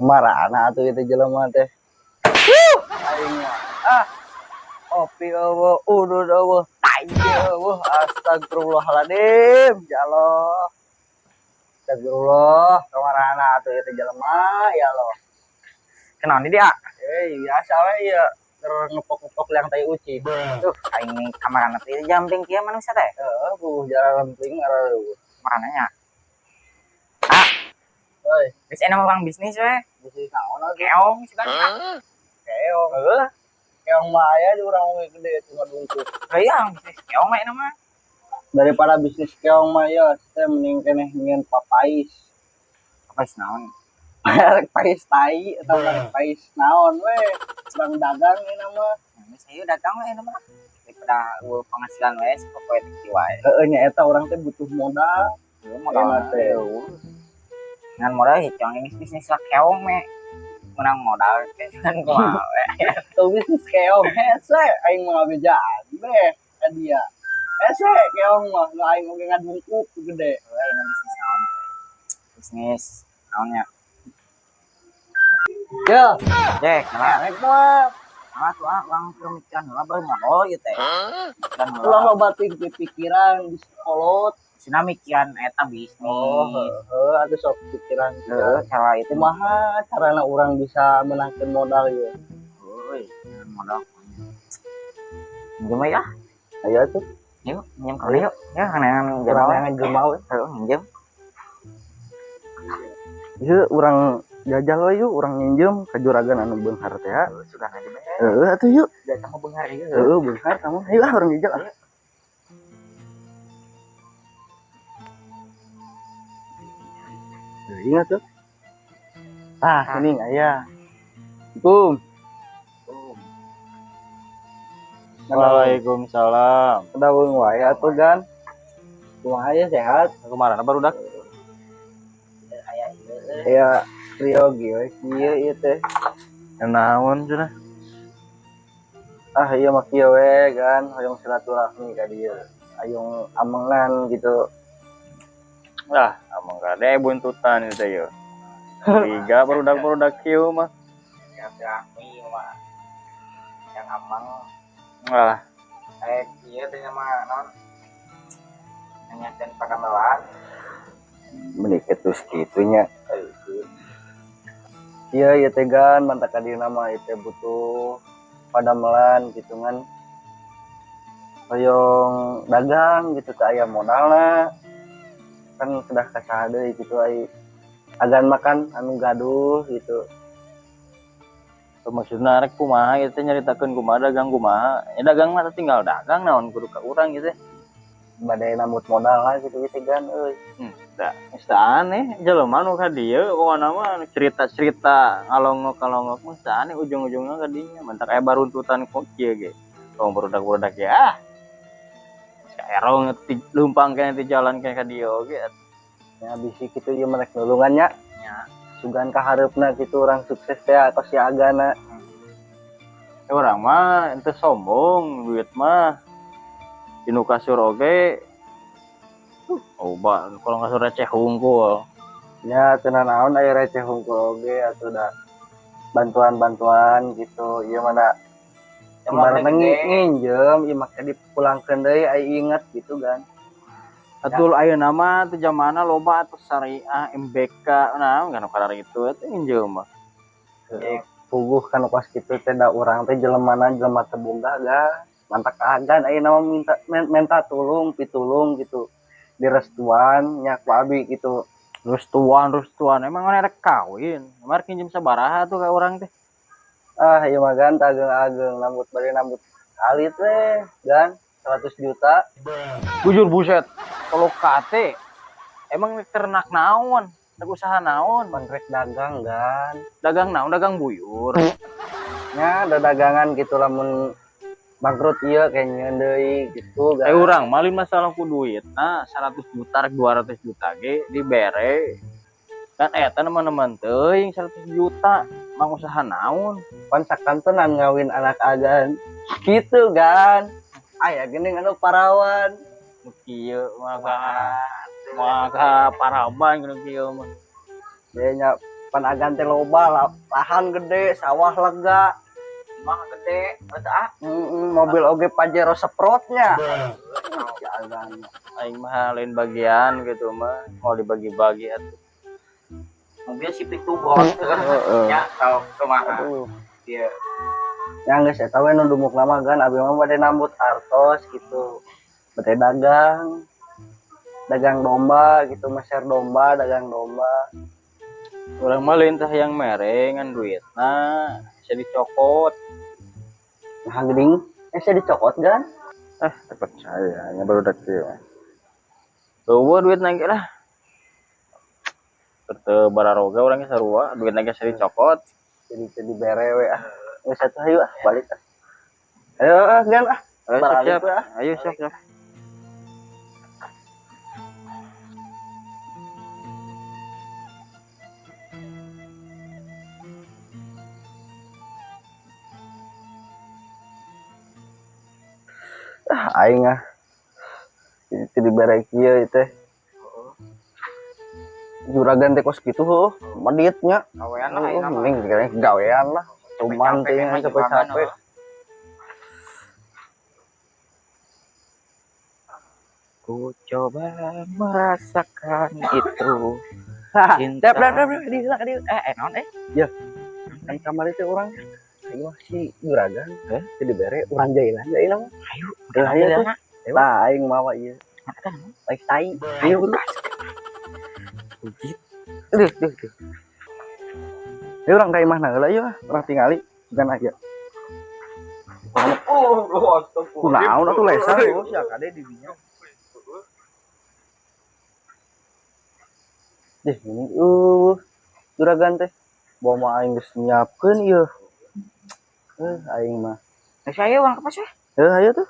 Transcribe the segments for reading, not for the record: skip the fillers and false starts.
marana atuh itu jelema teh. Aing mah. Kopi eueuh, udud eueuh, tai eueuh, astagfirullahaladzim. Ya Allah. Astagfirullah, kamarana atuh itu jelema ya Allah. Kenaon dia? Biasa we ieu ngepok-ngepok yang tai uci. Tuh, aing kamarana teh jamping kieu manusia teh. Heeh, buh jalan lemping areueuh. Marana nya. Heuy, Geus enak orang bisnis we. bisnis naon atuh? Keong sih kan. Keong. Heeh. Keong mah aya di urang we gede cuma dungkuk. Hayang bisnis keong mah enak mah. Daripada bisnis keong mah ya, saya mending keneh nyen papais. Apa sih naon? Rek pais tai atau rek pais naon we. Sedang dagang ini mah. Geus ayo dagang we enak mah. Daripada penghasilan we sepoe teh wae. Heeh nya eta urang teh butuh modal. Heeh modal teh. Ngan modal hicang ini bisnis lah keong me. Menang modal teh kan kumaha we. Tuh bisnis keong hese aing mah ngabejaan beh ka dia. Hese keong mah nu aing oge ngadungkuk gede. We ini bisnis naon? Bisnis naonnya? Ya, Dek, nah, rek mah tuh uang pemikiran heula bae modal ieu teh. Pikiran ulah heula. loba pikiran di sekolot. Cenah mikiran eta bisnis. Heeh atuh sok pikiran. Heeh, cara itu mah Kumaha carana urang bisa menangkeun modal ieu? euy, modal. Minjem ya. Aya tuh. Yuk, minjem kali yuk. Ya, kanean Urang jalan. yang jelema we. Heeh, minjem. Ieu urang jajal we yuk, urang nginjem ka juragan anu beunghar teh. Sudah aja bae. Heeh atuh yuk. Datang ke Benghar ieu. Heeh beunghar kamu. Ayo urang jajal. Ingat tuh. Ini aya. Assalamualaikum. Waalaikumsalam. Daun wae atuh gan. Kumaha ya sehat? Kemarin barudak Ya triogi we kieu ieu teh. naon cenah? Ieu mah kieu we gan hoyong silaturahmi ka dieu. Hayong amengan gitu. Lah, amang kade buntutan itu teh. Tiga barudak kieu mah. Yang rahmi mah. Yang amang Lah, ieu teh mah naon? Nanyakeun pagamelan. Menikah terus gitunya. Iya teh gan mantak kadina mah teh butuh padamelan gitu kan. Hoyong dagang gitu teh aya modalna. Kan sudah kasaha deui gitu ai. Agan makan anu gaduh gitu. maksudna rek kumaha ieu teh nyaritakeun kumaha dagang kumaha. Ya dagang mah tinggal dagang naon kudu ka urang ieu teh. Badai nambut modal lah gitu teh gan euy. Geus aneh jelema nu ka dieu pokona mah cerita-cerita ngalongok-ngalongok mah aneh ujung-ujungna ka dinya mantak aya baruntutan kok kieu ge. Tong budak-budak ya. Kaerong lumpang kene di jalan kene ka dieu ge. Ya bisi kitu ieu merek nulungannya. Ya. Sugan ka hareupna gitu orang sukses teh atos si agana. Urang mah ente sombong duit mah dinu kasur oge kalau kasur receh hungkul Ya tenan naon aya receh hungkul oge atuh da bantuan-bantuan gitu. Ieu mana ibaratna nginjem ieu make dipulangkeun deui ai inget gitu kan. atul ayeuna mah teh zamanna loba atuh syariah MBK nah kan kadar itu teh injeum mah Puguh kan pas kitu teh da urang teh jelemana jelema teu boga ga. Mantak agan ayeuna mah minta tulung pitulung gitu. Direstuan nya ku abi gitu. restuan emang mana rek kawin mar kinjem sabaraha tuh ka urang teh Ieu mah gan ageng-ageng nambut bari nambut kali teh gan 100 juta. bujur buset kalau kate emang rek ternak naon rek usaha naon Manrek dagang gan. dagang naon dagang buyur Nya ada dagangan gitu lamun bangkrut ieu kayaknya deui gitu gan. urang malin masalah ku duit nah 100 juta rek 200 juta ge dibere kan eta teman-teman teuing 100 juta mang usaha naon Pan sakantenan ngawin anak agan gitu gan. Aya geuning anu parawan. kieu maka paraban kieu mah Dia nya pan agan teh loba lahan gede sawah lega mah gede eta mobil oge Pajero Sprotnya agan aing mah lain bagian gitu mah mau dibagi-bagi atuh. mobil si pitu bos ya tau kumaha aduh dia yang geus eta we nu dumuk lama kan abi mah bade nambut artos gitu bade dagang domba gitu meser domba dagang domba Urang mah lain teh yang mere ngan duitna bisa dicokot. nah geuning saya dicokot kan Percaya nya baru kieu. Tuh duit nage lah. Teu bararoga urang ge sarua, duit nage bisa dicokot. jadi bere we geus atuh hayu balik ayo gan Ayo siap. Ayo siap. aing jadi bere kieu teh juragan teh kos kitu heuh meditnya kawean lah ayeuna mah mending gawean lah cuman teh capek-capek Ku coba merasakan itu. Dap di non kan kamar itu orang ayo si juragan jadi bere urang jailan mah ayo ayo tuh Ayo. tah aing mawa ieu kan baik tai ayo duh ayo urang ka imahna heula ieu urang tingali gan aja kunaon atuh lesan sia kade di dinya deh ini juragan teh bawa mah aing geus nyiapkeun ieu aing mah saya uang apa sih ayo tuh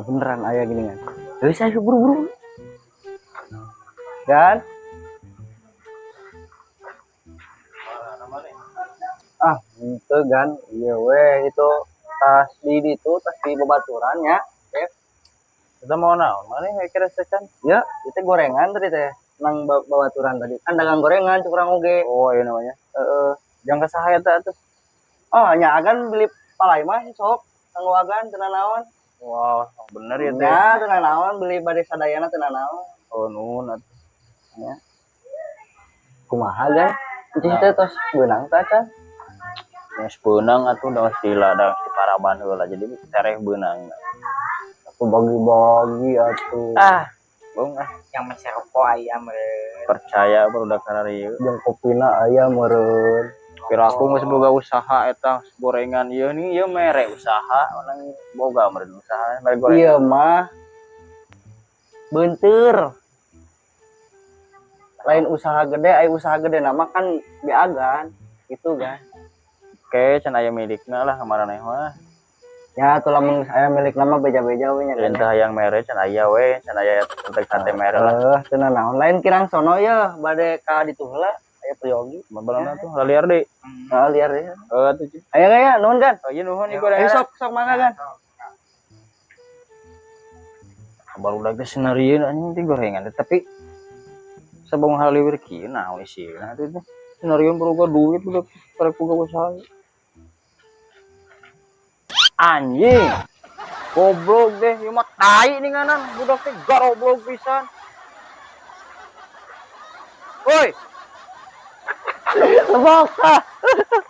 beneran aya gini kan saya buru-buru kan itu kan iya weh itu tas di itu tas di babaturan ya Kita mau naon mana kira sekan? ya itu gorengan tadi teh nang babaturan tadi kan dagang gorengan kurang oge Oh, iya namanya. Jangan kesahaya tuh. oh hanya agan beli palai mah sok kanggo agan teu naon Wow, bener ya teh. ya teu naon beli bade sadayana teu naon Oh, nuhun atuh. kumaha kan cing teh tos beunang teh can Geus beunang atuh da sila da si paraban heula jadi tereh beunang. aku bagi-bagi atuh Bung yang menseroko ayam percaya barudak kana ieu. jeung kopina aya meureun Piraku geus boga usaha eta gorengan ieu nih ieu mere usaha orang boga meureun usaha mere gorengan. iya mah beunteur lain usaha gede aya usaha gede nama kan diagan gitu kan Oke, can aya milikna lah kemaraneh mah. ya tuh lamun aya milik nama beja-beja we nya Lain teh hayang mere can aya we, can aya santai mere lah. teu naon lain kirang sono ya bade ka ditu heula aya priyogi Mambalana tuh laliar deui. liar ya Atuh Ci. aya gaya nuhun kan Oh iya nuhun ieu ayo gorengan. sok mangga kan Barudak teh senarieun anjing teh gorengan teh tapi sabung haliwir kieu naon isina teh teh. Senarieun beruga duit udah karek boga usaha. Anjing. Goblok deh, ieu mah tai ninganan budak teh garoblok pisan. Woi, tebok